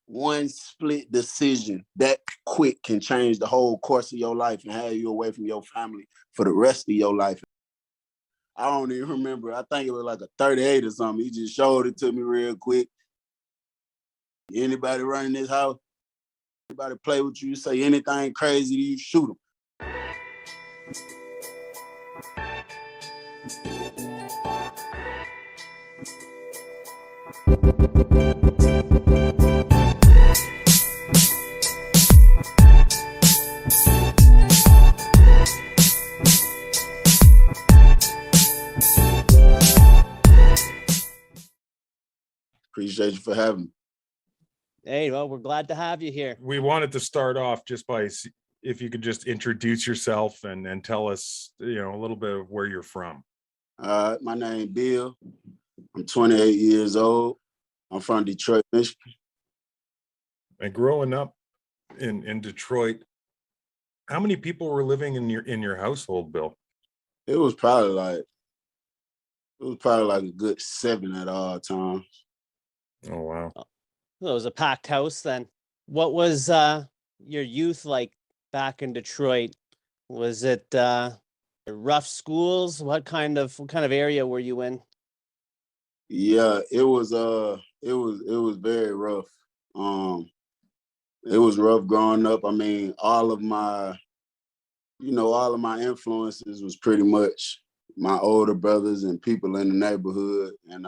one split decision that quick can change the whole course of your life and have you away from your family for the rest of your life. I don't even remember. I think it was like a 38 or something. He just showed it to me real quick. Anybody running this house, anybody play with you, say anything crazy, you shoot them. Appreciate you for having me. Hey, well, we're glad to have you here. We wanted to start off just by, if you could just introduce yourself and tell us, a little bit of where you're from. My name Bill. I'm 28 years old. I'm from Detroit, Michigan. And growing up in Detroit, how many people were living in your household, Bill? It was probably like a good 7 at all times. Oh, wow. So it was a packed house then. What was your youth like back in Detroit? Was it rough schools? What kind of area were you in? Yeah, it was very rough. It was rough growing up. I mean, all of my influences was pretty much my older brothers and people in the neighborhood. And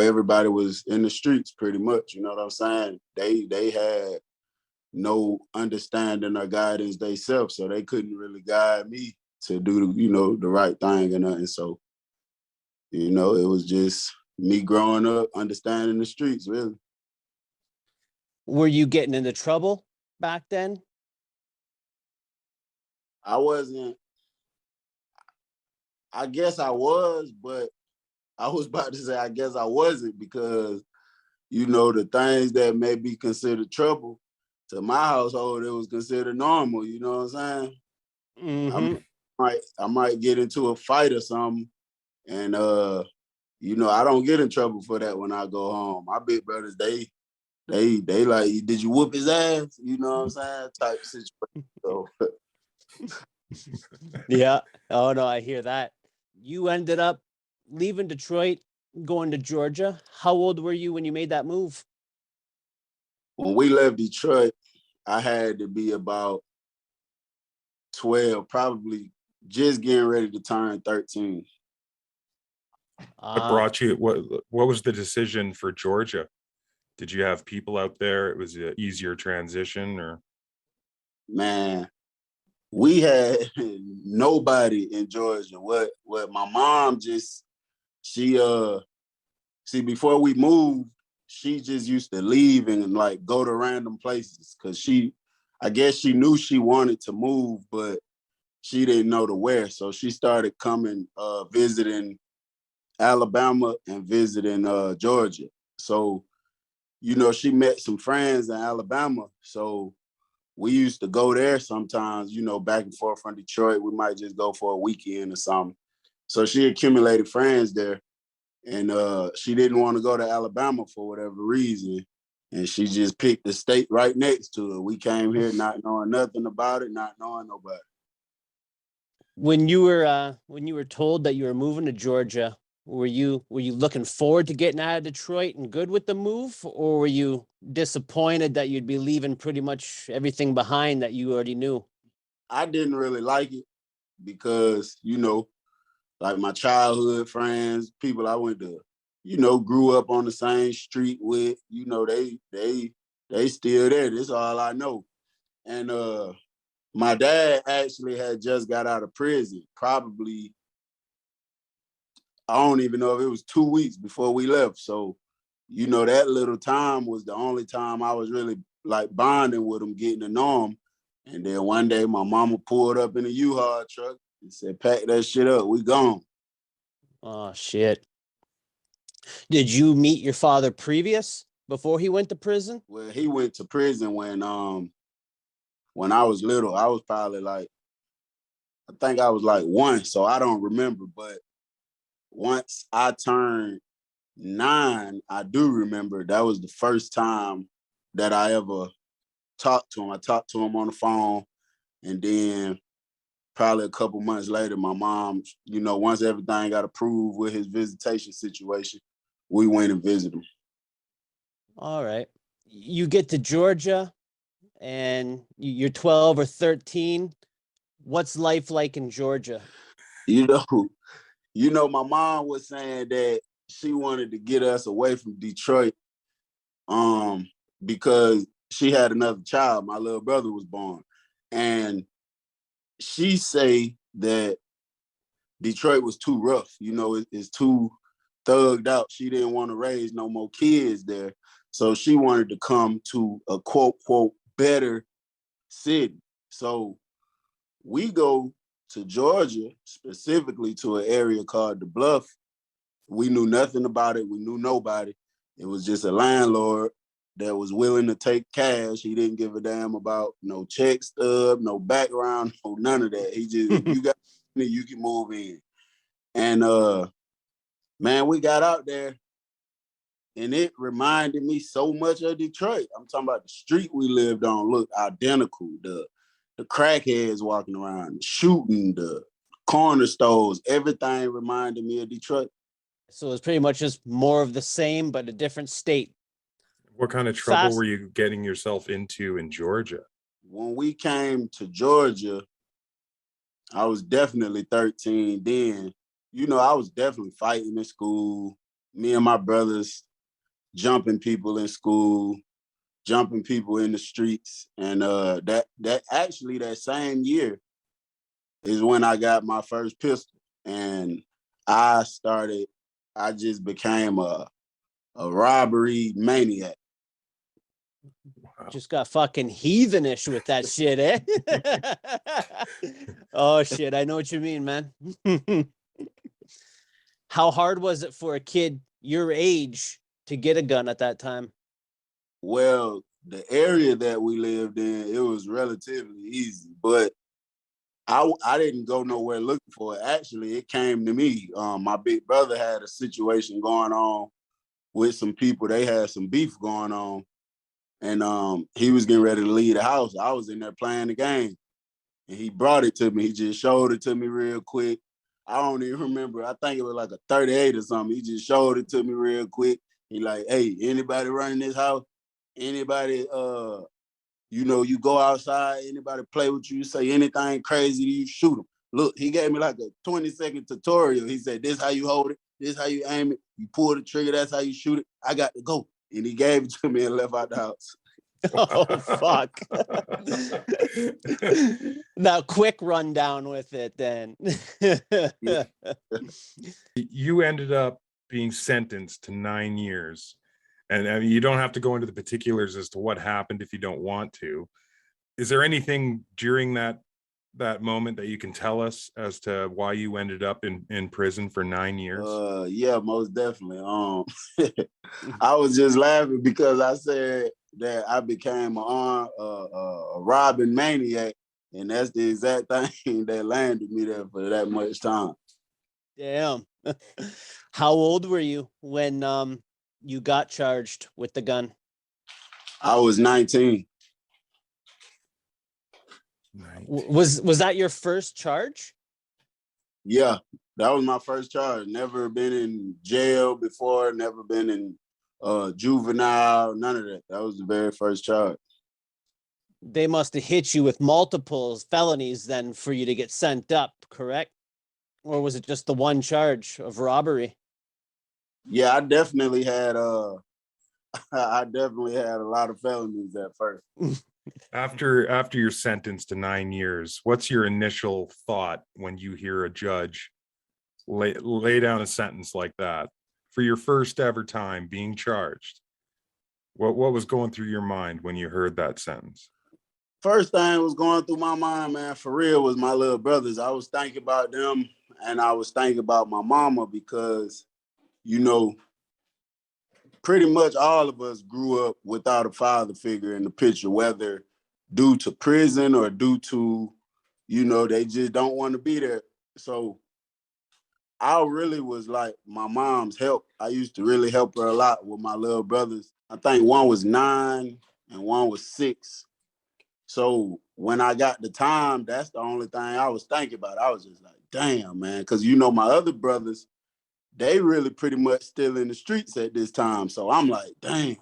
everybody was in the streets pretty much, you know what I'm saying? They had no understanding or guidance themselves, so they couldn't really guide me to do the right thing or nothing. So, it was just me growing up, understanding the streets, really. Were you getting into trouble back then? I wasn't. I guess I was, but I was about to say I guess I wasn't, because, the things that may be considered trouble, to my household, it was considered normal, you know what I'm saying? Mm-hmm. I might get into a fight or something, and I don't get in trouble for that when I go home. My big brothers, they like, did you whoop his ass? You know what I'm saying? Type situation. So. Yeah. Oh no, I hear that. You ended up leaving Detroit, going to Georgia. How old were you when you made that move? When we left Detroit, I had to be about 12, probably just getting ready to turn 13. What brought you? What was the decision for Georgia? Did you have people out there? It was an easier transition, or? Man, we had nobody in Georgia. What my mom before we moved, she just used to leave and like go to random places, because I guess she knew she wanted to move, but she didn't know to where. So she started coming, visiting Alabama and visiting Georgia. So, she met some friends in Alabama. So we used to go there sometimes, back and forth from Detroit. We might just go for a weekend or something. So she accumulated friends there, and she didn't want to go to Alabama for whatever reason. And she just picked the state right next to it. We came here not knowing nothing about it, not knowing nobody. When you were told that you were moving to Georgia, were you looking forward to getting out of Detroit and good with the move, or were you disappointed that you'd be leaving pretty much everything behind that you already knew? I didn't really like it because, like my childhood friends, people I went to, grew up on the same street with, they still there. That's all I know. And my dad actually had just got out of prison, probably, I don't even know if it was 2 weeks before we left. So, that little time was the only time I was really like bonding with him, getting to know him. And then one day my mama pulled up in a U-Haul truck and said, pack that shit up, we gone. Oh, shit. Did you meet your father before he went to prison? Well, he went to prison when I was little. I was probably like, I think I was like 1, so I don't remember. But once I turned 9, I do remember that was the first time that I ever talked to him. I talked to him on the phone, and then probably a couple months later, my mom, once everything got approved with his visitation situation, we went and visited him. All right. You get to Georgia and you're 12 or 13. What's life like in Georgia? You know, my mom was saying that she wanted to get us away from Detroit, because she had another child. My little brother was born, and she say that Detroit was too rough. It's too thugged out. She didn't want to raise no more kids there, so she wanted to come to a quote better city. So we go to Georgia, specifically to an area called the Bluff. We knew nothing about it. We knew nobody. It was just a landlord that was willing to take cash. He didn't give a damn about no check stub, no background, no none of that. He just, if you got money, you can move in. And man, we got out there, and it reminded me so much of Detroit. I'm talking about the street we lived on looked identical. The crackheads walking around, shooting, the corner stores, everything reminded me of Detroit. So it's pretty much just more of the same, but a different state. What kind of trouble were you getting yourself into in Georgia? When we came to Georgia, I was definitely 13 then. I was definitely fighting in school. Me and my brothers jumping people in school, jumping people in the streets. And that actually that same year is when I got my first pistol. And I just became a robbery maniac. Wow. Just got fucking heathenish with that shit, eh? Oh shit, I know what you mean, man. How hard was it for a kid your age to get a gun at that time? Well, the area that we lived in, it was relatively easy, but I didn't go nowhere looking for it. Actually, it came to me. My big brother had a situation going on with some people. They had some beef going on, and he was getting ready to leave the house. I was in there playing the game, and he brought it to me. He just showed it to me real quick. I don't even remember. I think it was like a 38 or something. He just showed it to me real quick. He like, hey, anybody running this house? Anybody, you go outside, anybody play with you, say anything crazy, you shoot them. Look, he gave me like a 20-second tutorial. He said, this how you hold it, this how you aim it, you pull the trigger, that's how you shoot it. I got to go. And he gave it to me and left out the house. Oh, fuck. Now, quick rundown with it then. You ended up being sentenced to 9 years. And I mean, you don't have to go into the particulars as to what happened if you don't want to. Is there anything during that moment that you can tell us as to why you ended up in prison for 9 years? Yeah, most definitely. I was just laughing because I said that I became a robbing maniac, and that's the exact thing that landed me there for that much time. Damn. How old were you when you got charged with the gun? I was 19. 19. Was that your first charge? Yeah, that was my first charge. Never been in jail before, never been in juvenile, none of that. That was the very first charge. They must have hit you with multiple felonies then for you to get sent up, correct? Or was it just the one charge of robbery? Yeah, I definitely had a lot of felonies at first. After you're sentenced to 9 years, what's your initial thought when you hear a judge lay down a sentence like that for your first ever time being charged? What was going through your mind when you heard that sentence? First thing was going through my mind, man, for real, was my little brothers. I was thinking about them, and I was thinking about my mama because, pretty much all of us grew up without a father figure in the picture, whether due to prison or due to, they just don't want to be there. So I really was like my mom's help. I used to really help her a lot with my little brothers. I think one was 9 and one was 6. So when I got the time, that's the only thing I was thinking about. I was just like, damn, man. Cause my other brothers, they really pretty much still in the streets at this time. So I'm like, damn,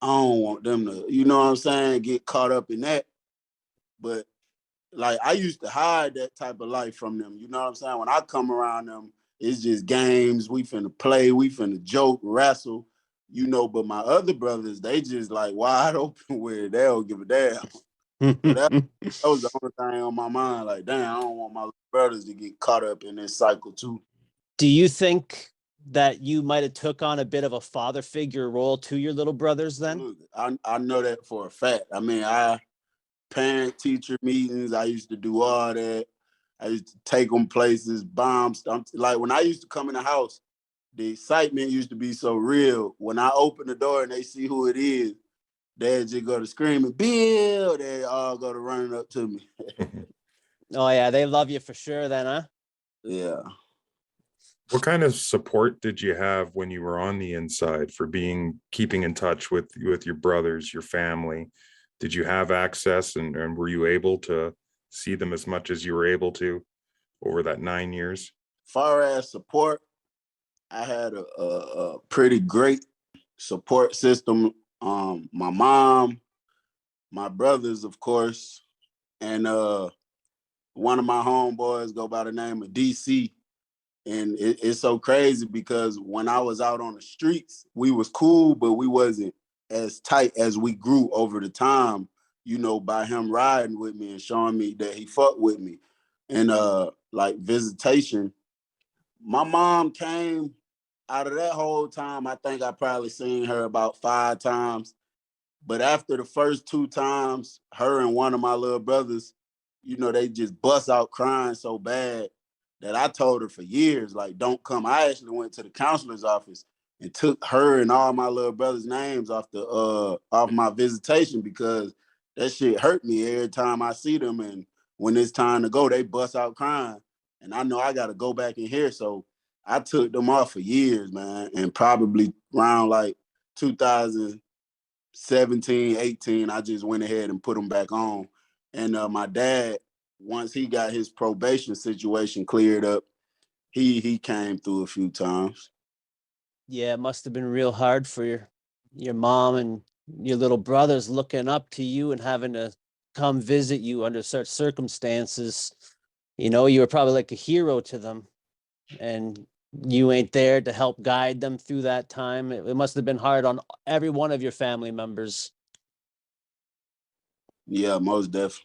I don't want them to, you know what I'm saying, get caught up in that. But like I used to hide that type of life from them. You know what I'm saying? When I come around them, it's just games. We finna play, we finna joke, wrestle, but my other brothers, they just like wide open with it. They don't give a damn. So that was the only thing on my mind. Like, damn, I don't want my little brothers to get caught up in this cycle too. Do you think that you might have took on a bit of a father figure role to your little brothers then? Look, I know that for a fact. I mean, parent teacher meetings, I used to do all that. I used to take them places, bombs. Like when I used to come in the house, the excitement used to be so real. When I open the door and they see who it is, they just go to screaming, Bill. They all go to running up to me. Oh yeah, they love you for sure then, huh? Yeah. What kind of support did you have when you were on the inside for keeping in touch with your brothers, your family? Did you have access and were you able to see them as much as you were able to over that 9 years? Far as support, I had a pretty great support system. My mom, my brothers, of course, and one of my homeboys go by the name of DC. And it's so crazy because when I was out on the streets, we was cool, but we wasn't as tight as we grew over the time, by him riding with me and showing me that he fucked with me. And like visitation, my mom came out of that whole time. I think I probably seen her about 5 times. But after the first 2 times, her and one of my little brothers, they just bust out crying so bad that I told her for years, like, don't come. I actually went to the counselor's office and took her and all my little brothers' names off my visitation because that shit hurt me every time I see them. And when it's time to go, they bust out crying. And I know I got to go back in here. So I took them off for years, man. And probably around like 2017, 18, I just went ahead and put them back on. And my dad, once he got his probation situation cleared up, he came through a few times. Yeah, it must have been real hard for your mom and your little brothers looking up to you and having to come visit you under such circumstances. You were probably like a hero to them, and you ain't there to help guide them through that time. It must have been hard on every one of your family members. Yeah, most definitely.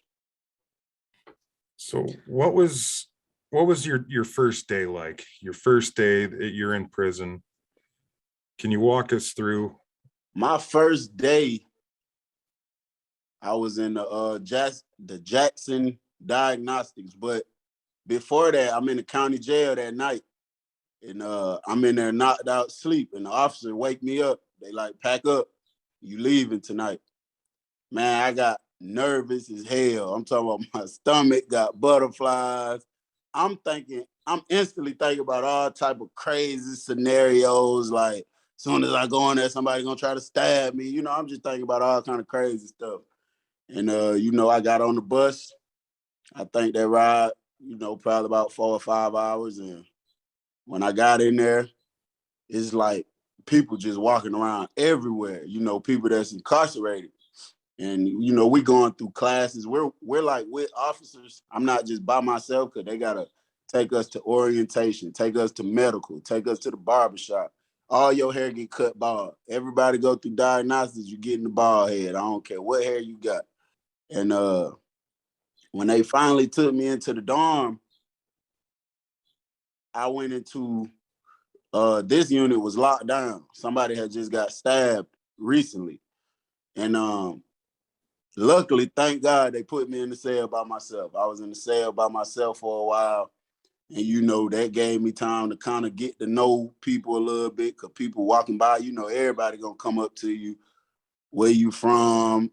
So what was your first day like? Your first day that you're in prison. Can you walk us through? My first day, I was in the Jackson Diagnostics, but before that, I'm in the county jail that night, and I'm in there knocked out sleep, and the officer wake me up. They like, pack up, you leaving tonight. Man, I got nervous as hell. I'm talking about my stomach got butterflies. I'm instantly thinking about all type of crazy scenarios. Like, soon as I go in there, somebody gonna try to stab me. I'm just thinking about all kind of crazy stuff. And I got on the bus. I think that ride, probably about 4 or 5 hours. And when I got in there, it's like people just walking around everywhere. People that's incarcerated. And we going through classes. We're like with officers. I'm not just by myself because they gotta take us to orientation, take us to medical, take us to the barbershop. All your hair get cut bald. Everybody go through diagnostics. You get in the bald head. I don't care what hair you got. And when they finally took me into the dorm, I went into this unit was locked down. Somebody had just got stabbed recently, and luckily, thank God, they put me in the cell by myself. I was in the cell by myself for a while. And, that gave me time to kind of get to know people a little bit because people walking by, everybody going to come up to you, where you from,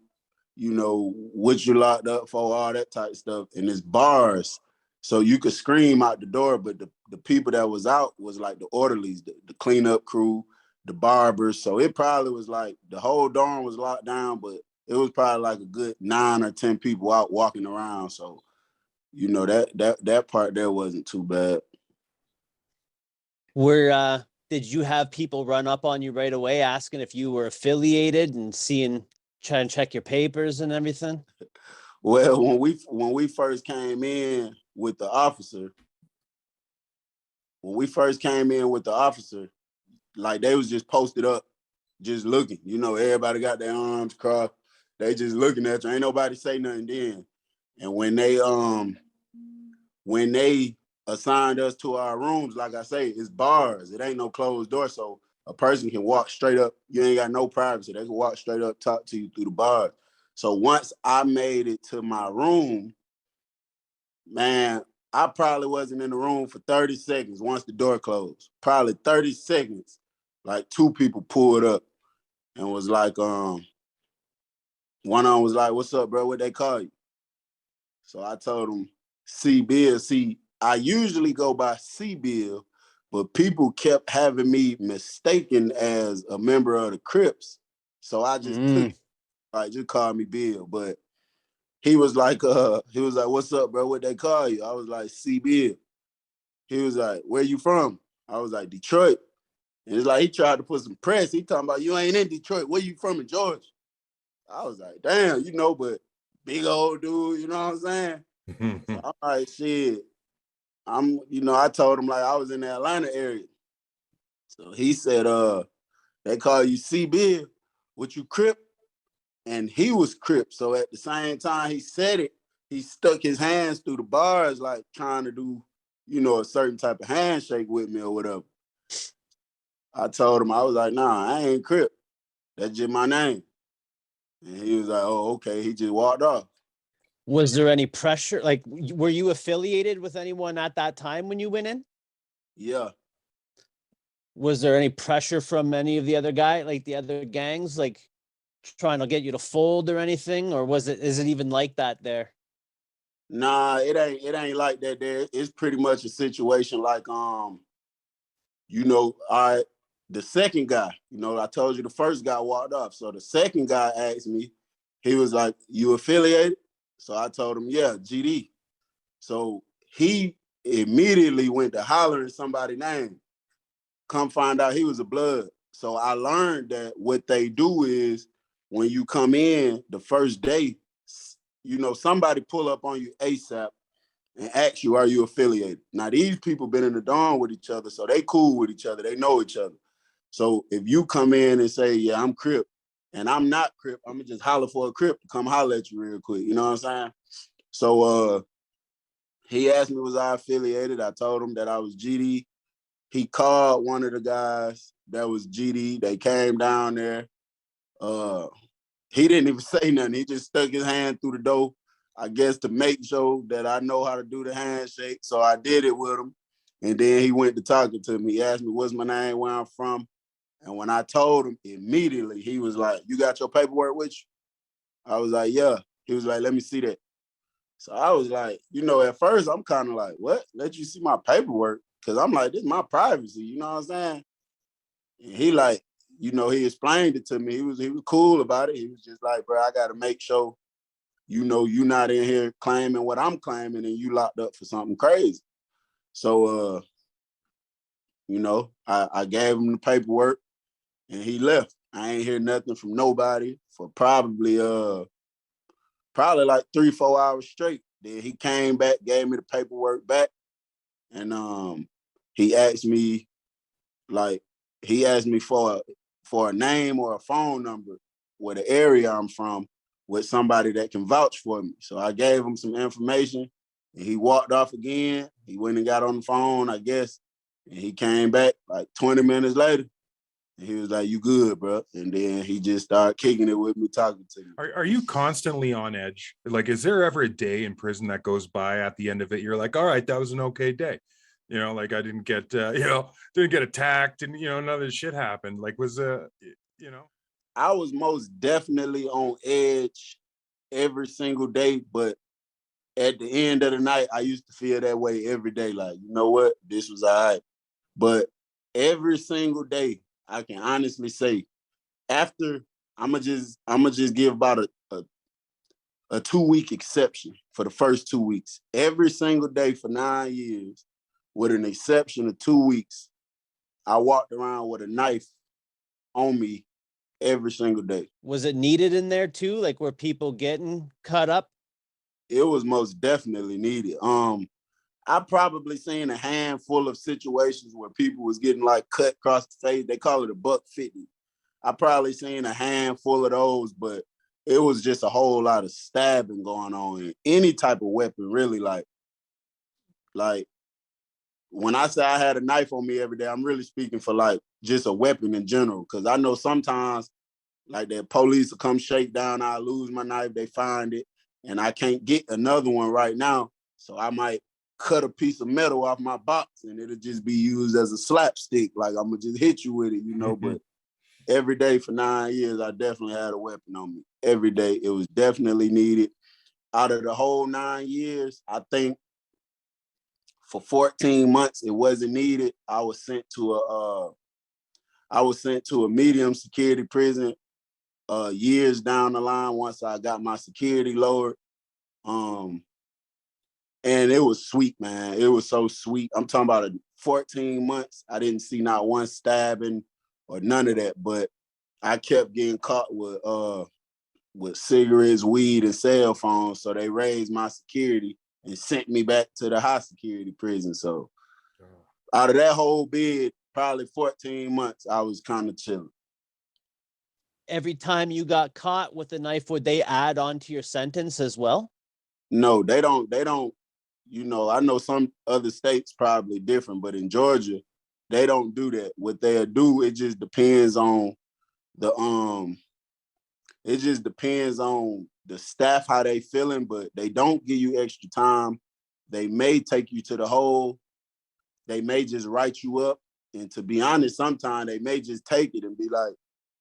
what you locked up for, all that type of stuff. And it's bars. So you could scream out the door, but the people that was out was like the orderlies, the cleanup crew, the barbers. So it probably was like the whole dorm was locked down, but it was probably like a good 9 or 10 people out walking around. So, you know, that part there wasn't too bad. Did you have people run up on you right away asking if you were affiliated and trying to check your papers and everything? Well, when we first came in with the officer, like they was just posted up, just looking. You know, everybody got their arms crossed. They just looking at you. Ain't nobody say nothing then. And when they assigned us to our rooms, like I say, it's bars. It ain't no closed door. So a person can walk straight up. You ain't got no privacy. They can walk straight up, talk to you through the bars. So once I made it to my room, man, I probably wasn't in the room for 30 seconds once the door closed. Probably 30 seconds. Like 2 people pulled up and was like, one of them was like, "What's up, bro? What they call you?" So I told him, C Bill. See, I usually go by C Bill, but people kept having me mistaken as a member of the Crips. So I just took, like, just call me Bill. But he was like, "What's up, bro? What they call you?" I was like, C Bill. He was like, "Where you from?" I was like, "Detroit." And it's like he tried to put some press. He talking about, "You ain't in Detroit. Where you from in Georgia?" I was like, "Damn, you know," but big old dude, you know what I'm saying? So I'm like, shit. I told him like I was in the Atlanta area. So he said, they call you C Bill, what you Crip? And he was Crip. So at the same time he said it, he stuck his hands through the bars, like trying to do, a certain type of handshake with me or whatever. I told him, I was like, "Nah, I ain't Crip. That's just my name." And he was like, "Oh, okay." He just walked off. Was there any pressure? Like, were you affiliated with anyone at that time when you went in? Yeah. Was there any pressure from any of the other like the other gangs, like trying to get you to fold or anything? Or is it even like that there? Nah, it ain't like that there. It's pretty much a situation like, the second guy, I told you the first guy walked off. So the second guy asked me, he was like, "You affiliated?" So I told him, "Yeah, GD." So he immediately went to hollering somebody's name. Come find out he was a blood. So I learned that what they do is when you come in the first day, somebody pull up on you ASAP and ask you, "Are you affiliated?" Now, these people been in the dorm with each other, so they cool with each other. They know each other. So if you come in and say, "Yeah, I'm Crip," and I'm not Crip, I'm gonna just holler for a Crip to come holler at you real quick. You know what I'm saying? So he asked me, was I affiliated? I told him that I was GD. He called one of the guys that was GD. They came down there. He didn't even say nothing. He just stuck his hand through the door, I guess, to make sure that I know how to do the handshake. So I did it with him. And then he went to talking to me. He asked me, "What's my name, where I'm from?" And when I told him, immediately, he was like, "You got your paperwork with you?" I was like, "Yeah." He was like, "Let me see that." So I was like, at first I'm kind of like, "What? Let you see my paperwork?" Because I'm like, this is my privacy. You know what I'm saying? And he like, he explained it to me. He was cool about it. He was just like, "Bro, I got to make sure, you not in here claiming what I'm claiming and you locked up for something crazy." So, I gave him the paperwork and he left. I ain't hear nothing from nobody for probably like 3-4 hours straight. Then he came back, gave me the paperwork back, and he asked me like for a name or a phone number where the area I'm from with somebody that can vouch for me. So I gave him some information and he walked off again. He went and got on the phone, I guess, and he came back like 20 minutes later. And he was like, "You good, bro?" And then he just started kicking it with me, talking to me. Are you constantly on edge? Like, is there ever a day in prison that goes by at the end of it, you're like, all right, that was an okay day? Like I didn't get, didn't get attacked and, none of this shit happened. Like I was most definitely on edge every single day, but at the end of the night, I used to feel that way every day. Like, you know what? This was all right. But every single day, I can honestly say, after I'm gonna just give about a 2 week exception for the first 2 weeks. Every single day for 9 years, with an exception of 2 weeks, I walked around with a knife on me every single day. Was it needed in there too? Like, were people getting cut up? It was most definitely needed. I probably seen a handful of situations where people was getting like cut across the face. They call it a $150. I probably seen a handful of those, but it was just a whole lot of stabbing going on in any type of weapon, really. Like when I say I had a knife on me every day, I'm really speaking for like just a weapon in general. Cause I know sometimes like the police will come shake down, I lose my knife, they find it, and I can't get another one right now. So I might cut a piece of metal off my box and it'll just be used as a slapstick. Like I'm gonna just hit you with it, you know, but every day for 9 years, I definitely had a weapon on me. Every day, it was definitely needed. Out of the whole 9 years, I think for 14 months it wasn't needed. I was sent to a medium security prison years down the line once I got my security lowered. And it was sweet, man. It was so sweet. I'm talking about 14 months. I didn't see not one stabbing or none of that, but I kept getting caught with cigarettes, weed, and cell phones. So they raised my security and sent me back to the high security prison. So out of that whole bid, probably 14 months, I was kind of chilling. Every time you got caught with a knife, would they add on to your sentence as well? No, they don't, you know, I know some other states probably different, but in Georgia, they don't do that. What they'll do, it just depends on the staff, how they feeling, but they don't give you extra time. They may take you to the hole. They may just write you up. And to be honest, sometimes they may just take it and be like,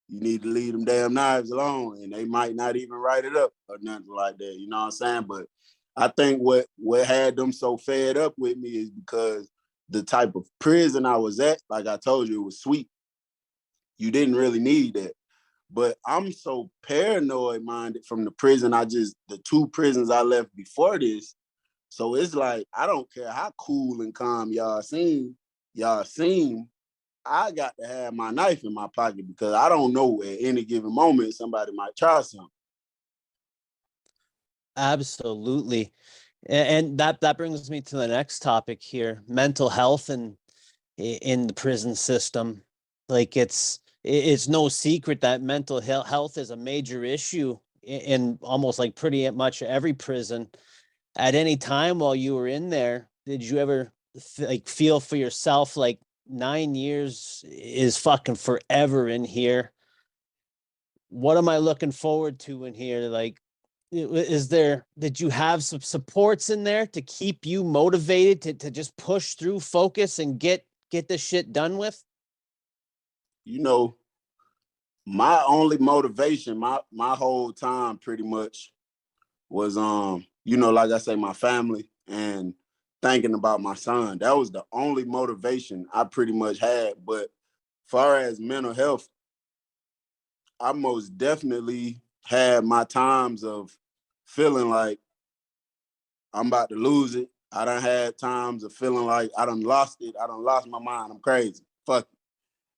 you need to leave them damn knives alone. And they might not even write it up or nothing like that. You know what I'm saying? But I think what had them so fed up with me is because the type of prison I was at, like I told you, it was sweet. You didn't really need that. But I'm so paranoid minded from the 2 prisons I left before this. So it's like, I don't care how cool and calm y'all seem, I got to have my knife in my pocket because I don't know at any given moment somebody might try something. Absolutely. And that brings me to the next topic here, mental health and in the prison system. Like it's no secret that mental health is a major issue in almost like pretty much every prison. At any time while you were in there, did you ever like feel for yourself like 9 years is fucking forever in here? What am I looking forward to in here? Like, did you have some supports in there to keep you motivated to just push through, focus, and get this shit done with? You know, my only motivation, my whole time pretty much was you know, like I say, my family and thinking about my son. That was the only motivation I pretty much had. But far as mental health, I most definitely had my times of feeling like I'm about to lose it. I done had times of feeling like I done lost it. I done lost my mind. I'm crazy. Fuck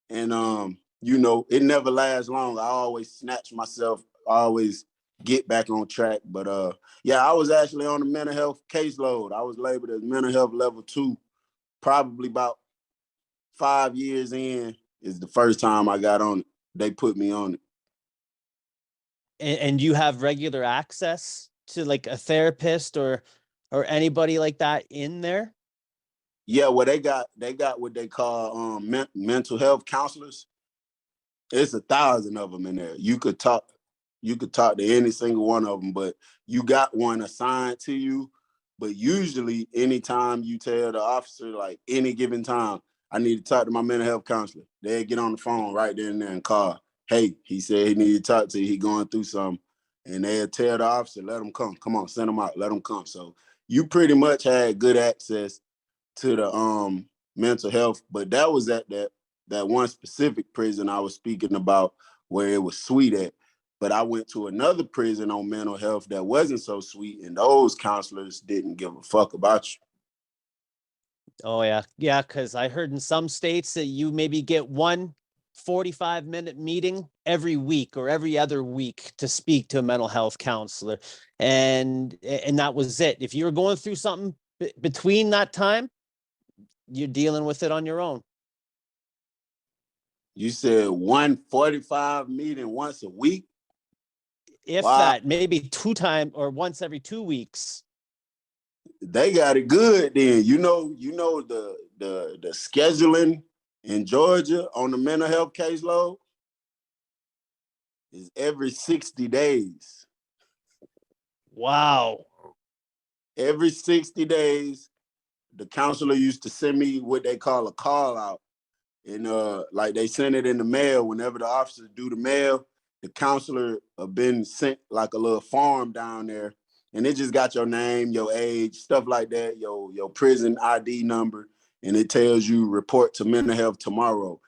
it. And you know, it never lasts long. I always snatch myself, always get back on track. But yeah, I was actually on the mental health caseload. I was labeled as mental health level 2, probably about 5 years in is the first time I got on it. They put me on it. And you have regular access to like a therapist or anybody like that in there? Yeah, well, they got what they call mental health counselors. It's 1,000 of them in there. You could talk to any single one of them, but you got one assigned to you. But usually, anytime you tell the officer, like any given time, I need to talk to my mental health counselor, they'll get on the phone right then and there and call. Hey, he said he needed to talk to you. He going through something. And they'll tell the officer, let him come. Come on, send him out. Let him come. So you pretty much had good access to the mental health. But that was at that one specific prison I was speaking about where it was sweet at. But I went to another prison on mental health that wasn't so sweet, and those counselors didn't give a fuck about you. Oh yeah. Yeah, because I heard in some states that you maybe get one 45-minute meeting every week or every other week to speak to a mental health counselor. And that was it. If you were going through something between that time, you're dealing with it on your own. You said 145 meeting once a week? If Wow. that, maybe 2 times or once every 2 weeks. They got it good then. You know the scheduling in Georgia on the mental health caseload is every 60 days. Wow. Every 60 days, the counselor used to send me what they call a call out. And like they send it in the mail. Whenever the officers do the mail, the counselor been sent like a little form down there, and it just got your name, your age, stuff like that, your prison ID number, and it tells you report to mental health tomorrow.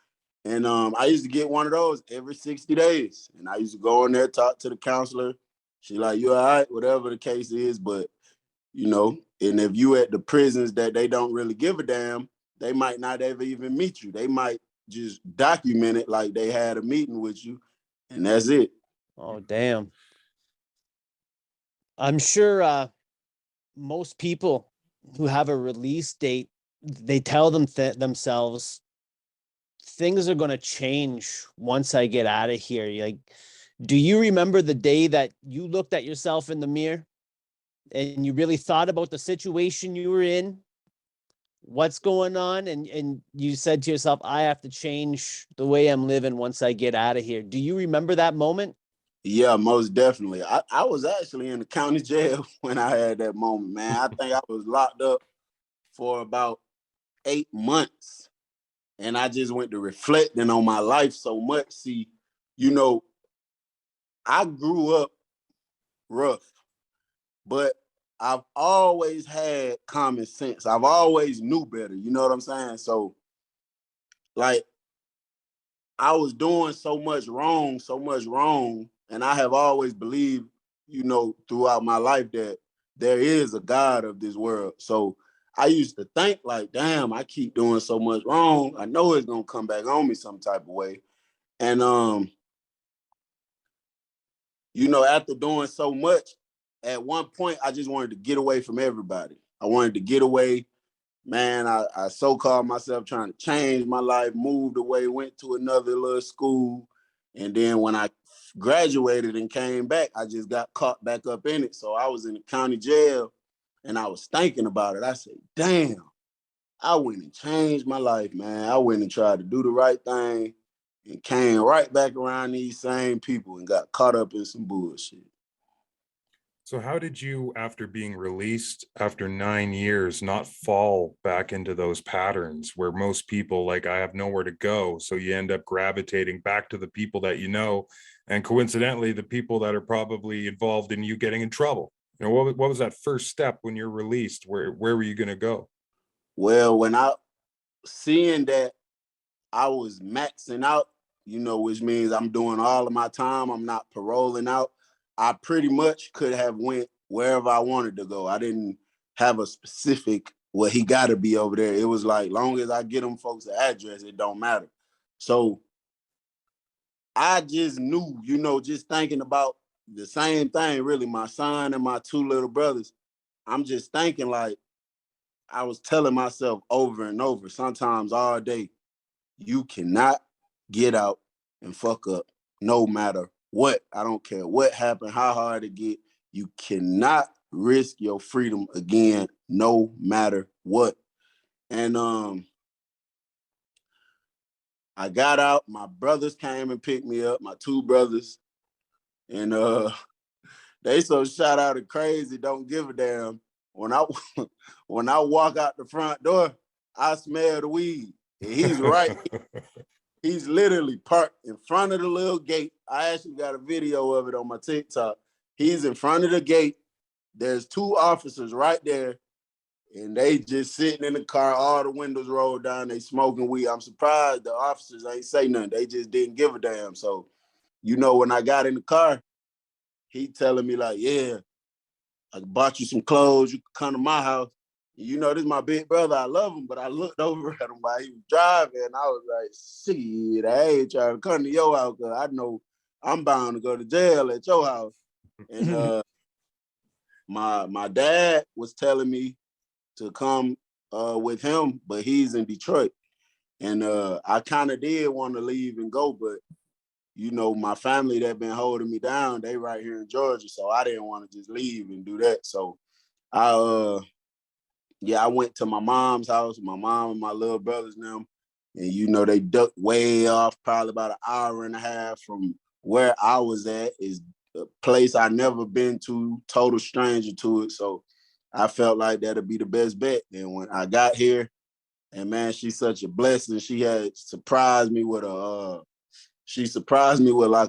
And I used to get one of those every 60 days, and I used to go in there, talk to the counselor. She like, you all right, whatever the case is, but you know, and if you at the prisons that they don't really give a damn, they might not ever even meet you. They might just document it like they had a meeting with you, and that's it. Oh, damn. I'm sure most people who have a release date, they tell themselves things are going to change once I get out of here. Like, do you remember the day that you looked at yourself in the mirror and you really thought about the situation you were in, what's going on, and you said to yourself, I have to change the way I'm living once I get out of here? Do you remember that moment? Yeah, most definitely. I was actually in the county jail when I had that moment, man. I think I was locked up for about 8 months. And I just went to reflecting on my life so much. See, you know, I grew up rough, but I've always had common sense. I've always knew better. You know what I'm saying? So, like, I was doing so much wrong, and I have always believed, you know, throughout my life that there is a God of this world. So I used to think like, damn, I keep doing so much wrong. I know it's gonna come back on me some type of way. And you know, after doing so much, at one point I just wanted to get away from everybody. I wanted to get away. Man, I so-called myself trying to change my life, moved away, went to another little school. And then when I graduated and came back, I just got caught back up in it. So I was in the county jail and I was thinking about it. I said, damn, I went and changed my life, man. I went and tried to do the right thing and came right back around these same people and got caught up in some bullshit. So how did you, after being released after 9 years, not fall back into those patterns where most people, like, I have nowhere to go, so you end up gravitating back to the people that you know, and coincidentally the people that are probably involved in you getting in trouble? You know, what was that first step when you're released? Where were you going to go? Well, when I seeing that I was maxing out, you know, which means I'm doing all of my time. I'm not paroling out. I pretty much could have went wherever I wanted to go. I didn't have a specific, well, he got to be over there. It was like, long as I get them folks an address, it don't matter. So I just knew, you know, just thinking about the same thing, really, my son and my 2 little brothers. I'm just thinking like, I was telling myself over and over, sometimes all day, you cannot get out and fuck up no matter what. I don't care what happened, how hard it get. You cannot risk your freedom again, no matter what. And I got out. My brothers came and picked me up, my 2 brothers. And they so shot out and crazy, don't give a damn. When I when I walk out the front door, I smell the weed. And he's right. He's literally parked in front of the little gate. I actually got a video of it on my TikTok. He's in front of the gate there's two officers right there, and they just sitting in the car, all the windows rolled down, they smoking weed. I'm surprised the officers ain't say nothing. They just didn't give a damn. So, when I got in the car, he telling me like, yeah, I bought you some clothes. You can come to my house. This is my big brother. I love him, but I looked over at him while he was driving, and I was like, shit, I ain't trying to come to your house because I know I'm bound to go to jail at your house. And my dad was telling me to come with him, but he's in Detroit. And I kind of did want to leave and go, but my family that been holding me down, they right here in Georgia, so I didn't want to just leave and do that. So I went to my mom's house, my mom and my little brothers and them, and they ducked way off, probably about an hour and a half from where I was at. Is a place I never been to, total stranger to it. So I felt like that'd be the best bet. And when I got here, and man, she's such a blessing. She had surprised me with like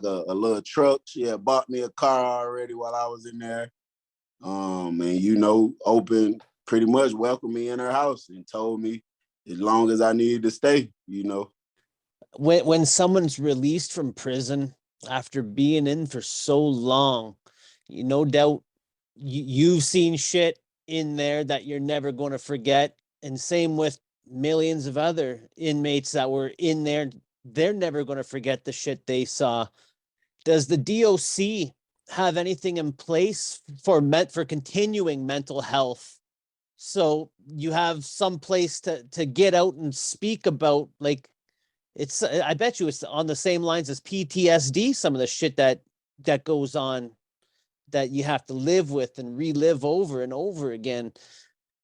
a little truck. She had bought me a car already while I was in there. And opened, pretty much welcomed me in her house and told me as long as I needed to stay. When someone's released from prison after being in for so long, no doubt you've seen shit in there that you're never going to forget. And same with millions of other inmates that were in there. They're never going to forget the shit they saw. Does the DOC have anything in place for continuing mental health? So you have some place to get out and speak about, like, I bet you it's on the same lines as PTSD, some of the shit that goes on that you have to live with and relive over and over again.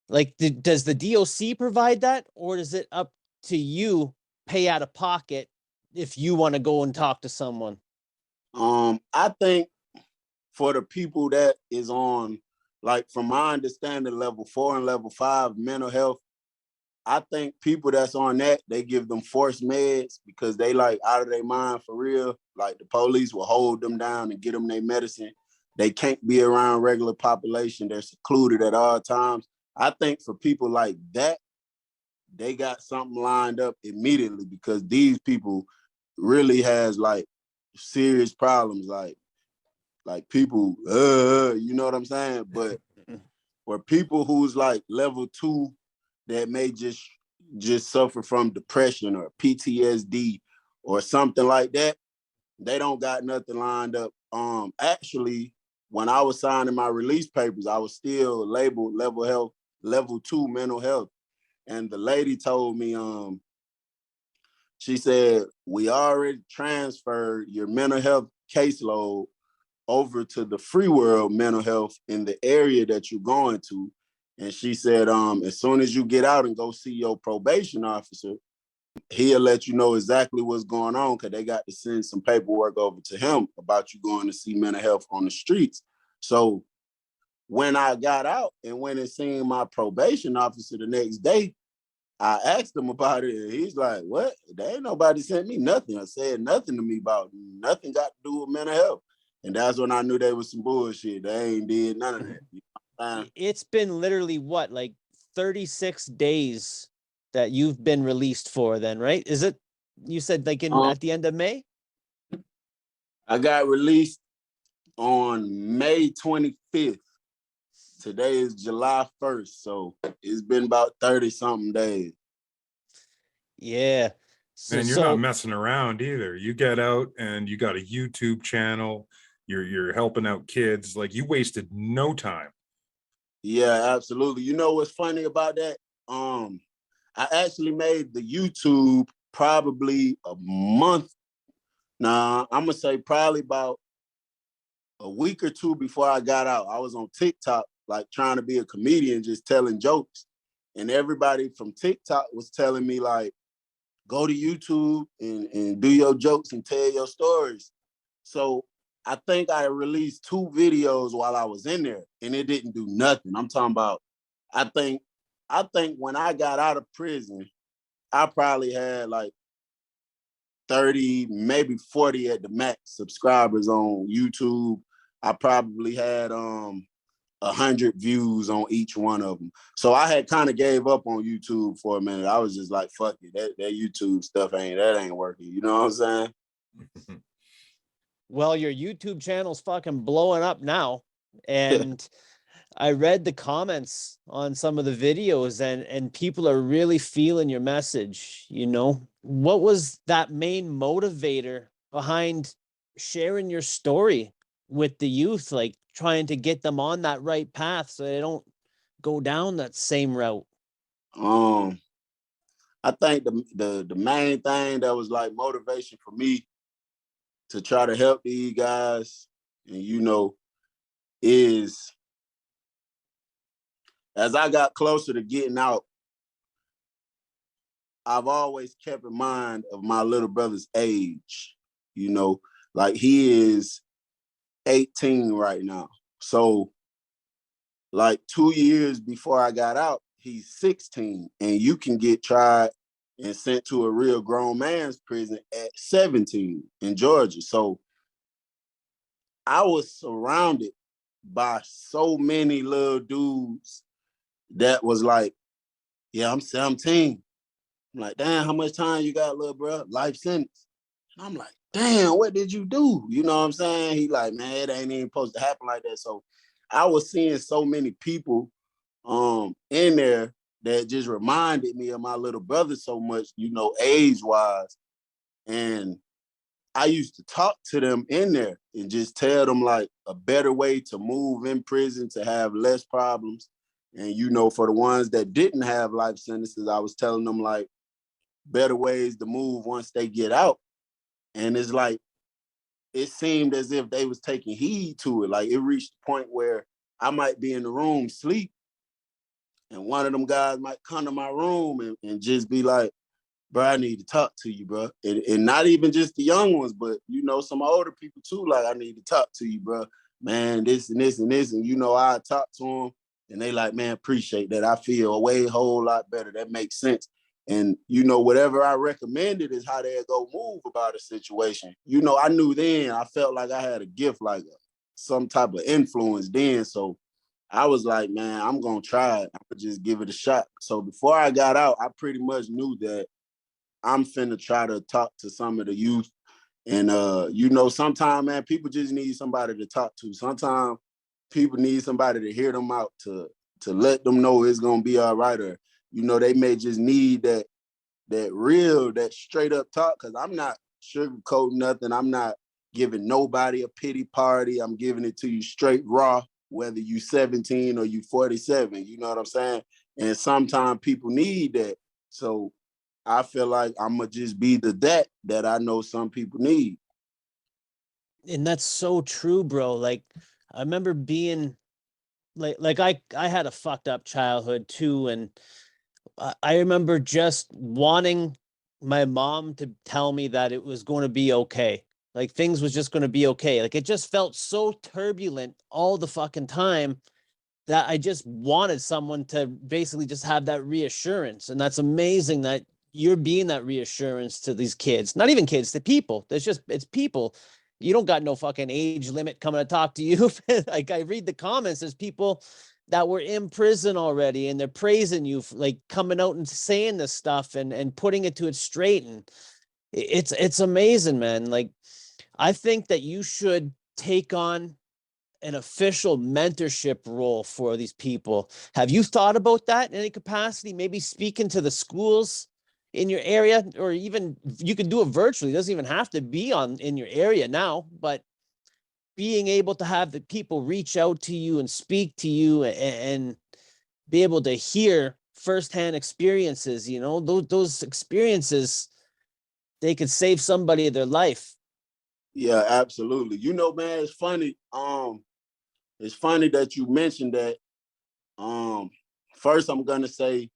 Like, does the DOC provide that, or is it up to you, pay out of pocket if you want to go and talk to someone? I think for the people that is on, like, from my understanding, level 4 and level 5 mental health, I think people that's on that, they give them forced meds because they like out of their mind for real. Like, the police will hold them down and get them their medicine. They can't be around regular population. They're secluded at all times. I think for people like that, they got something lined up immediately because these people really has like serious problems, like people, you know what I'm saying? But for people who's like level 2 that may just suffer from depression or PTSD or something like that, they don't got nothing lined up. Actually, when I was signing my release papers, I was still labeled level 2 mental health. And the lady told me, she said, we already transferred your mental health caseload over to the free world mental health in the area that you're going to. And she said, as soon as you get out and go see your probation officer, he'll let you know exactly what's going on because they got to send some paperwork over to him about you going to see mental health on the streets. So when I got out and went and seen my probation officer the next day, I asked him about it, and he's like, what? There ain't nobody sent me nothing. I said nothing to me about nothing got to do with mental health. And that's when I knew there was some bullshit. They ain't did none of that. It's been literally what, like 36 days that you've been released for then, right? Is it, you said like at the end of May? I got released on May 25th. Today is July 1st. So it's been about 30 something days. Yeah. And you're not messing around either. You get out and you got a YouTube channel. You're helping out kids. Like, you wasted no time. Yeah, absolutely. You know what's funny about that? I actually made the YouTube probably a month. Nah, I'm gonna say probably about a week or two before I got out. I was on TikTok, like trying to be a comedian, just telling jokes. And everybody from TikTok was telling me, like, go to YouTube and do your jokes and tell your stories. So I think I released 2 videos while I was in there and it didn't do nothing. I'm talking about, I think when I got out of prison, I probably had like 30, maybe 40 at the max subscribers on YouTube. I probably had 100 views on each one of them. So I had kind of gave up on YouTube for a minute. I was just like, fuck it, that YouTube stuff ain't working. You know what I'm saying? Well, your YouTube channel's fucking blowing up now. And I read the comments on some of the videos, and people are really feeling your message, you know? What was that main motivator behind sharing your story with the youth, like trying to get them on that right path so they don't go down that same route? I think the main thing that was like motivation for me to try to help these guys, and you know, is as I got closer to getting out, I've always kept in mind of my little brother's age. You know, like he is 18 right now. So like 2 years before I got out, he's 16, and you can get tried and sent to a real grown man's prison at 17 in Georgia. So I was surrounded by so many little dudes that was like, yeah, I'm 17. I'm like, damn, how much time you got, little bro? Life sentence. And I'm like, damn, what did you do? You know what I'm saying? He like, man, it ain't even supposed to happen like that. So I was seeing so many people in there that just reminded me of my little brother so much, you know, age-wise. And I used to talk to them in there and just tell them like a better way to move in prison, to have less problems. And, you know, for the ones that didn't have life sentences, I was telling them like better ways to move once they get out. And it's like, it seemed as if they was taking heed to it. Like it reached the point where I might be in the room sleep, and one of them guys might come to my room and just be like, bro, I need to talk to you, bro. And not even just the young ones, but, you know, some older people too, like, I need to talk to you, bro. Man, this and this and this. And, you know, I talk to them and they like, man, appreciate that. I feel a way whole lot better. That makes sense. And, you know, whatever I recommended is how they'll go move about a situation. You know, I knew then, I felt like I had a gift, like some type of influence then. So I was like, man, I'm going to try it. I'm going to just give it a shot. So before I got out, I pretty much knew that I'm finna try to talk to some of the youth. And, you know, sometimes, man, people just need somebody to talk to. Sometimes people need somebody to hear them out, to let them know it's going to be all right. Or, you know, they may just need that real, that straight up talk. Cause I'm not sugarcoating nothing. I'm not giving nobody a pity party. I'm giving it to you straight raw, whether you 17 or you 47, you know what I'm saying? And sometimes people need that. So I feel like I'm gonna just be that I know some people need. And that's so true, bro. Like I remember being like I had a fucked up childhood too, and I remember just wanting my mom to tell me that it was going to be okay. Like things was just going to be okay. Like it just felt so turbulent all the fucking time that I just wanted someone to basically just have that reassurance. And that's amazing that you're being that reassurance to these kids. Not even kids, to people. It's people. You don't got no fucking age limit coming to talk to you. Like I read the comments, there's people that were in prison already and they're praising you for like coming out and saying this stuff and putting it to it straight. And it's amazing, man. Like I think that you should take on an official mentorship role for these people. Have you thought about that in any capacity? Maybe speaking to the schools in your area, or even you can do it virtually. It doesn't even have to be in your area now, but being able to have the people reach out to you and speak to you and be able to hear firsthand experiences, you know, those experiences, they could save somebody their life. Yeah, absolutely. You know, man, it's funny. It's funny that you mentioned that. First, I'm gonna say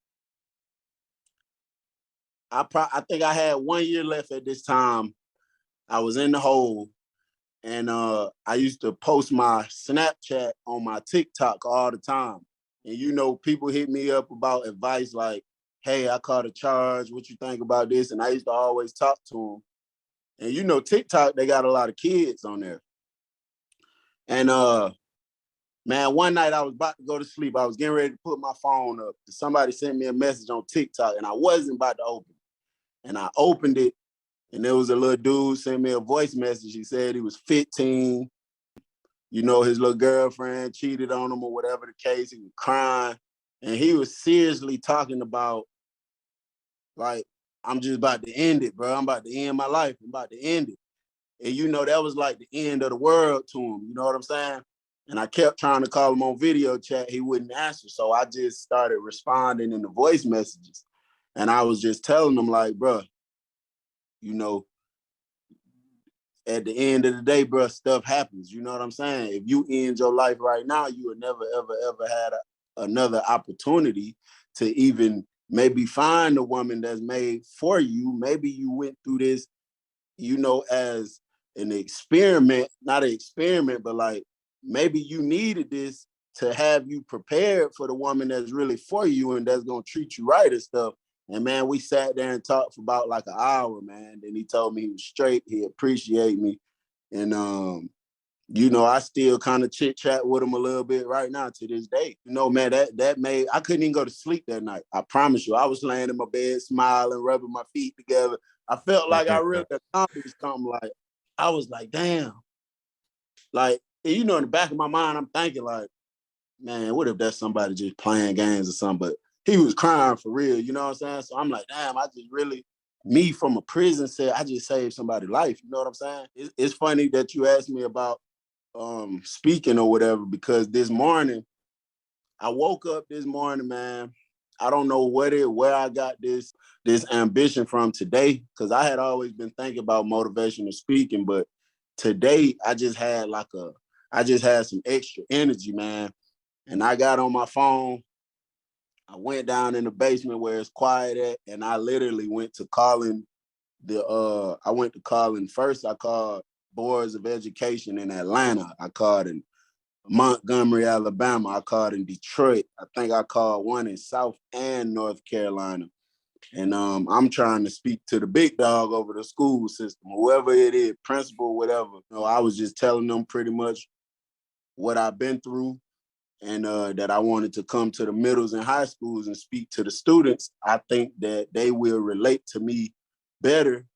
I think I had 1 year left at this time. I was in the hole, and I used to post my Snapchat on my TikTok all the time. And you know, people hit me up about advice like, "Hey, I caught a charge. What you think about this?" And I used to always talk to them. And you know, TikTok, they got a lot of kids on there. And Man, one night I was about to go to sleep. I was getting ready to put my phone up. Somebody sent me a message on TikTok, and I wasn't about to open it. And I opened it, and there was a little dude sent me a voice message. He said he was 15. You know, his little girlfriend cheated on him or whatever the case. He was crying. And he was seriously talking about, like, I'm just about to end it, bro. I'm about to end my life. I'm about to end it. And, you know, that was like the end of the world to him. You know what I'm saying? And I kept trying to call him on video chat. He wouldn't answer. So I just started responding in the voice messages. And I was just telling him, like, bro, you know, at the end of the day, bro, stuff happens. You know what I'm saying? If you end your life right now, you would never, ever, ever had another opportunity to even maybe find a woman that's made for you. Maybe you went through this, you know, as an experiment, not an experiment, but like maybe you needed this to have you prepared for the woman that's really for you and that's gonna treat you right and stuff. And man, we sat there and talked for about like an hour, man. Then he told me he was straight, he appreciate me. And you know, I still kind of chit chat with him a little bit right now to this day. You know, man, that made, I couldn't even go to sleep that night. I promise you, I was laying in my bed, smiling, rubbing my feet together. I felt like I really accomplished something. Like, I was like, damn. Like, you know, in the back of my mind, I'm thinking like, man, what if that's somebody just playing games or something? But he was crying for real, you know what I'm saying? So I'm like, damn, I just really, me from a prison cell, I just saved somebody's life. You know what I'm saying? It's funny that you asked me about speaking or whatever, because this morning, I woke up this morning, man. I don't know where I got this ambition from today, because I had always been thinking about motivational speaking, but today I just had some extra energy, man. And I got on my phone. I went down in the basement where it's quiet at, and I literally went to calling first. I called boards of education in Atlanta. I called in Montgomery, Alabama. I called in Detroit. I think I called one in South and North Carolina. And I'm trying to speak to the big dog over the school system, whoever it is, principal, whatever. You know, I was just telling them pretty much what I've been through, and that I wanted to come to the middles and high schools and speak to the students. I think that they will relate to me better,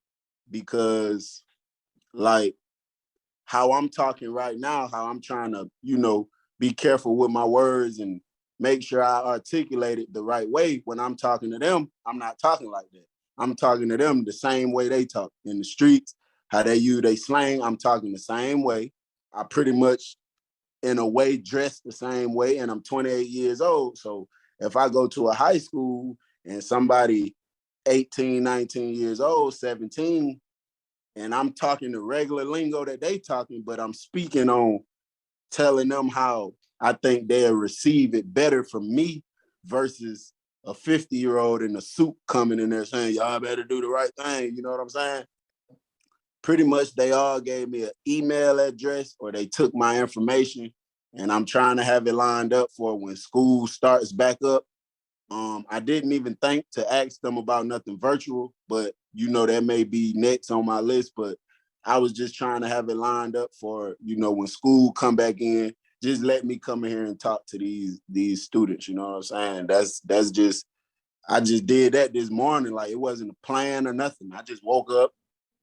because like how I'm talking right now, how I'm trying to, you know, be careful with my words and make sure I articulate it the right way. When I'm talking to them, I'm not talking like that. I'm talking to them the same way they talk in the streets, how they use their slang. I'm talking the same way. I pretty much, in a way, dressed the same way, and I'm 28 years old. So if I go to a high school and somebody 18, 19 years old, 17, and I'm talking the regular lingo that they talking, but I'm speaking on telling them how I think they'll receive it better from me versus a 50-year-old in a suit coming in there saying, y'all better do the right thing. You know what I'm saying? Pretty much they all gave me an email address or they took my information, and I'm trying to have it lined up for when school starts back up. I didn't even think to ask them about nothing virtual, but you know, that may be next on my list. But I was just trying to have it lined up for, you know, when school come back in, just let me come in here and talk to these students. You know what I'm saying? That's just, I just did that this morning. Like, it wasn't a plan or nothing. I just woke up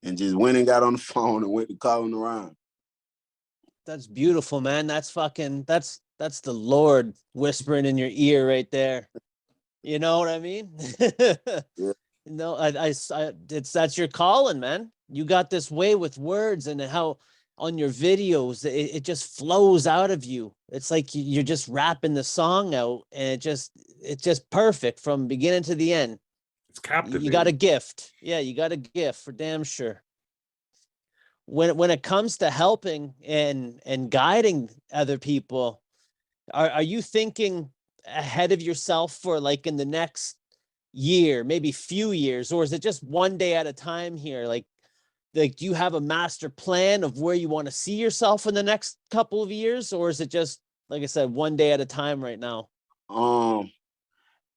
and just went and got on the phone and went to calling around. That's beautiful, man. That's the Lord whispering in your ear right there. You know what I mean? Yeah. No, that's your calling, man. You got this way with words, and how on your videos it just flows out of you. It's like you're just rapping the song out, and it's just perfect from beginning to the end. It's captivating. You got a gift. Yeah, you got a gift for damn sure. When it comes to helping and guiding other people, are you thinking ahead of yourself for like in the next year, maybe few years, or is it just one day at a time here? Like do you have a master plan of where you want to see yourself in the next couple of years, or is it just, like I said, one day at a time right now?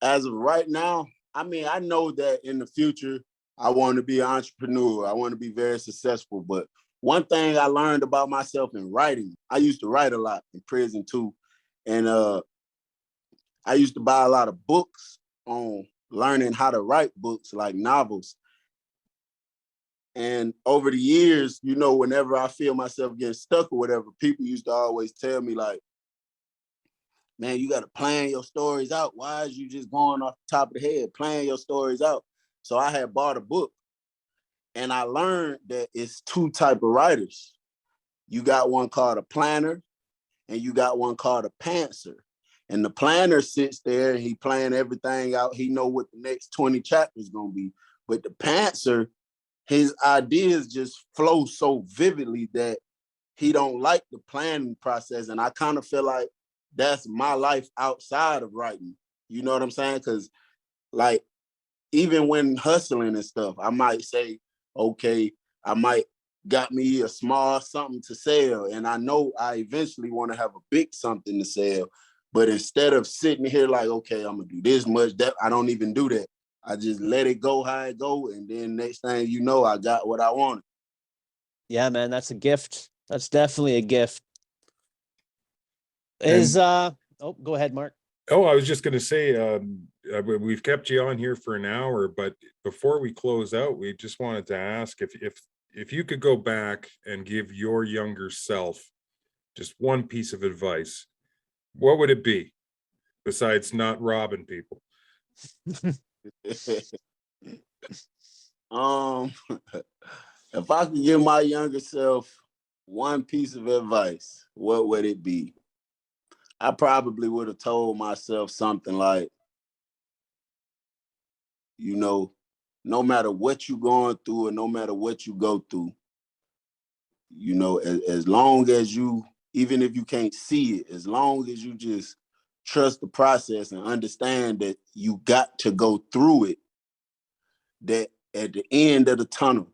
As of right now, I mean, I know that in the future, I want to be an entrepreneur. I want to be very successful. But one thing I learned about myself in writing, I used to write a lot in prison too. And I used to buy a lot of books on learning how to write books, like novels. And over the years, you know, whenever I feel myself getting stuck or whatever, people used to always tell me like, man, you got to plan your stories out. Why is you just going off the top of the head? Plan your stories out. So I had bought a book, and I learned that it's two type of writers. You got one called a planner, and you got one called a pantser. And the planner sits there and he plan everything out. He know what the next 20 chapters gonna be. But the pantser, his ideas just flow so vividly that he don't like the planning process. And I kind of feel like that's my life outside of writing. You know what I'm saying? Because like even when hustling and stuff, I might say, okay, I might got me a small something to sell. And I know I eventually want to have a big something to sell. But instead of sitting here like, okay, I'm gonna do this much, that I don't even do that. I just let it go how it go. And then next thing you know, I got what I wanted. Yeah, man, that's a gift. That's definitely a gift. And Oh, go ahead, Mark. oh, I was just going to say, we've kept you on here for an hour, but before we close out, we just wanted to ask if you could go back and give your younger self just one piece of advice, what would it be besides not robbing people? If I could give my younger self one piece of advice, what would it be? I probably would have told myself something like, you know, no matter what you're going through and no matter what you go through, you know, as long as you, even if you can't see it, as long as you just trust the process and understand that you got to go through it, that at the end of the tunnel,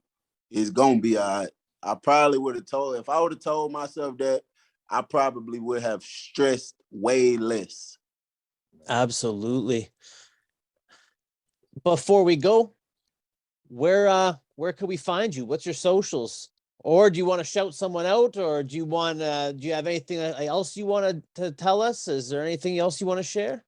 it's gonna be all right. I probably would have told, if I would have told myself that, I probably would have stressed way less. Absolutely. Before we go, where can we find you? What's your socials? Or do you want to shout someone out, or do you have anything else you want to tell us? Is there anything else you want to share?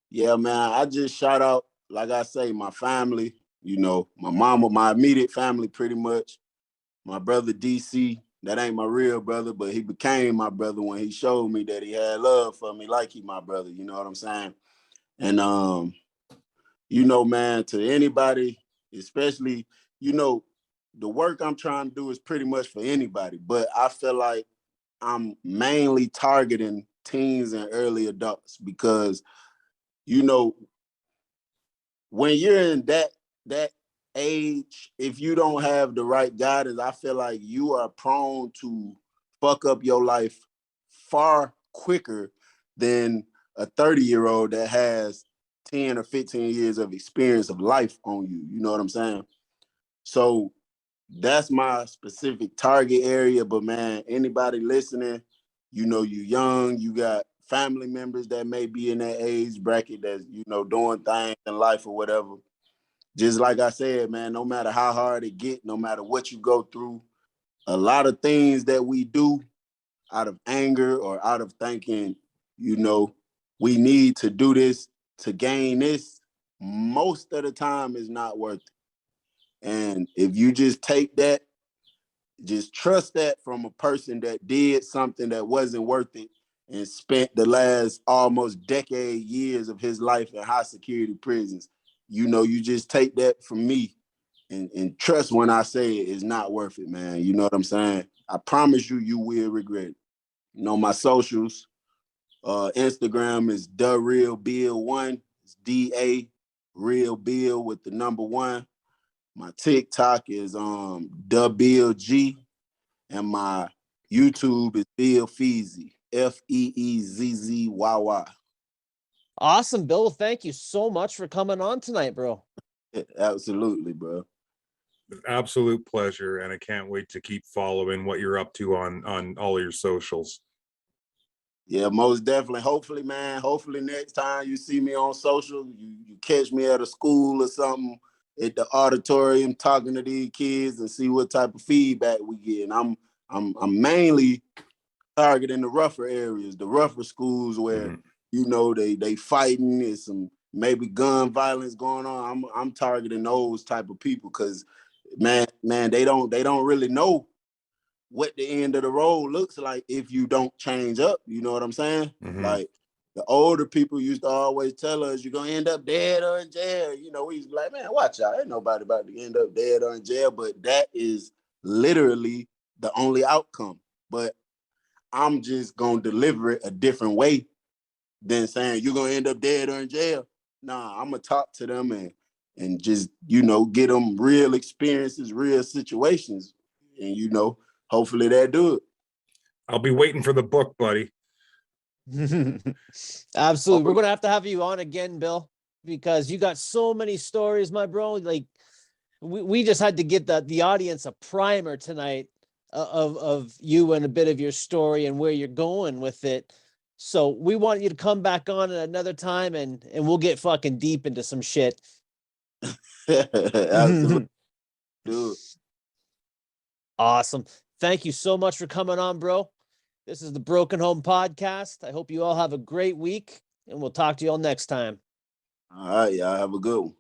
Yeah, man, I just shout out, like I say, my family, you know, my mama, my immediate family pretty much. My brother DC, that ain't my real brother, but he became my brother when he showed me that he had love for me like he my brother, you know what I'm saying? And you know, man, to anybody, especially, you know, the work I'm trying to do is pretty much for anybody, but I feel like I'm mainly targeting teens and early adults because, you know, when you're in that age, if you don't have the right guidance, I feel like you are prone to fuck up your life far quicker than a 30-year-old that has 10 or 15 years of experience of life on you. You know what I'm saying? So that's my specific target area. But man, anybody listening, you know, you young, you got family members that may be in that age bracket that's, you know, doing things in life or whatever. Just like I said, man, no matter how hard it get, no matter what you go through, a lot of things that we do out of anger or out of thinking, you know, we need to do this to gain this, most of the time is not worth it. And if you just take that, just trust that from a person that did something that wasn't worth it and spent the last almost decade years of his life in high security prisons. You know, you just take that from me and trust when I say it is not worth it, man. You know what I'm saying? I promise you, you will regret it. You know, my socials, Instagram is the real Bill one. It's DA real Bill with the number one. My TikTok is the Bill G, and my YouTube is Bill Feezzyy, Feezzzy. Awesome, Bill. Thank you so much for coming on tonight, bro. Absolutely, bro. Absolute pleasure, and I can't wait to keep following what you're up to on all your socials. Yeah, most definitely. Hopefully, man. Hopefully next time you see me on social, you catch me at a school or something at the auditorium talking to these kids and see what type of feedback we get. And I'm mainly targeting the rougher areas, the rougher schools where you know they fighting. There's some maybe gun violence going on. I'm targeting those type of people because man, they don't really know what the end of the road looks like if you don't change up. You know what I'm saying? Like the older people used to always tell us, you're gonna end up dead or in jail. You know, we used to be like, man, watch out. Ain't nobody about to end up dead or in jail, but that is literally the only outcome. But I'm just gonna deliver it a different way than saying you're gonna end up dead or in jail. Nah, I'm gonna talk to them and just, you know, get them real experiences, real situations, and you know, hopefully they do it. I'll be waiting for the book, buddy. Absolutely. We're gonna have you on again, Bill, because you got so many stories, my bro. Like we just had to get the audience a primer tonight of you and a bit of your story and where you're going with it. So we want you to come back on at another time and we'll get fucking deep into some shit. Absolutely. Dude. Awesome. Thank you so much for coming on, bro. This is the Broken Home Podcast. I hope you all have a great week, and we'll talk to you all next time. All right, y'all have a good one.